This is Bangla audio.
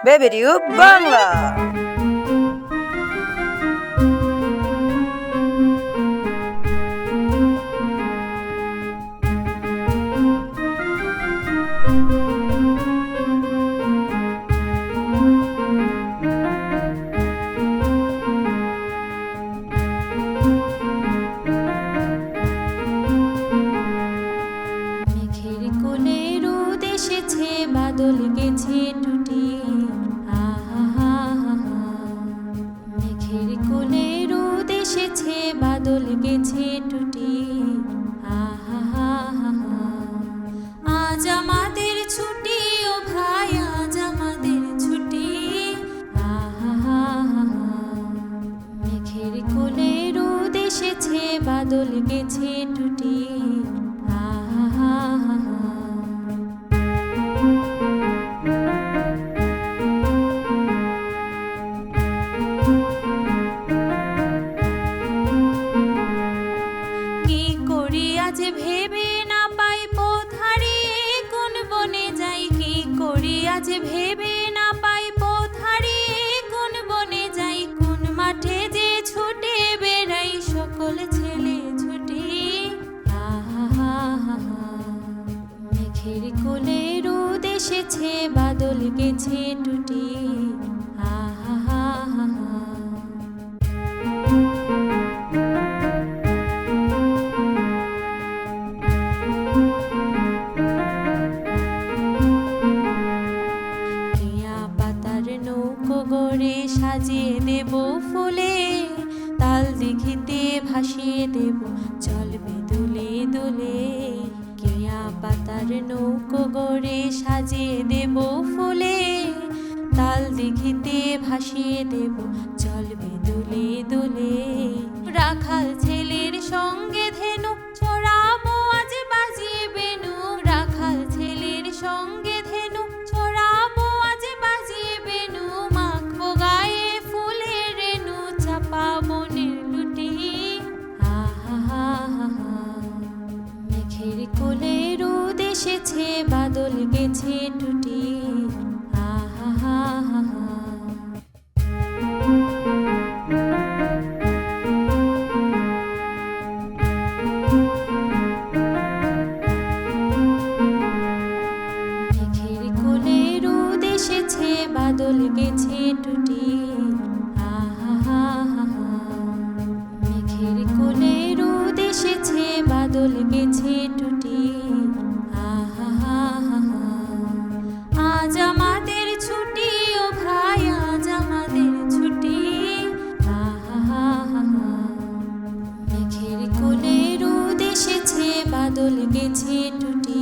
Baby tube Bangla. মেঘের কোলে রোদ এসেছে, বাদল গেছে টুটি। আহা, মেঘের কোলে রোদ এসেছে, বাদল গেছে টুটি। আহা, আজ আমাদের ছুটি, ও ভাই আজ আমাদের ছুটি। আহা, মেঘের কোলে রোদ এসেছে, বাদল গেছে টুটি। আহা, কি করি আজ ভেবে না পাই, পথ হারিয়ে কোন বনে যাই। কি করি আজ ভেবে না পাই, পথ হারিয়ে কোন বনে যাই। কোন মাঠে যে ছুটে বেড়াই, সকল ছেলে ছুটি। আহা, মেঘের কোলে রোদ এসেছে, বাদল গেছে টুটি। আহা, কেয়া পাতার নৌকো গড়ে সাজিয়ে দেব ফুলে। তাল দিঘিতে ভাসিয়ে দেব, চলবে দুলে দুলে। কেয়া পাতার নৌকো গড়ে সাজিয়ে দেব ফুলে। তাল দিঘিতে ভাসিয়ে দেব, চলবে দুলে দুলে। রাখাল ছেলের সঙ্গে ধেনু ছড়াবো আজ বাজিয়ে বেনু। রাখাল ছেলের সঙ্গে ধেনু ছড়াবো আজ বাজিয়ে বেনু। মাখবো গায়ে ফুলের রেণু, চাপা বনের লুটি। আহা, মেঘের কোলে রোদ এসেছে, বাদল গেছে টুটি। আহা, মেঘের কোলে রোদ এসেছে, বাদল গেছে টুটি। আহা, মেঘের কোলে রোদ এসেছে, বাদল গেছে টুটি। আহা, আজ আমাদের ছুটি, ও ভাই আজ আমাদের ছুটি। আহা, মেঘের কোলে রোদ এসেছে, বাদল গেছে টুটি।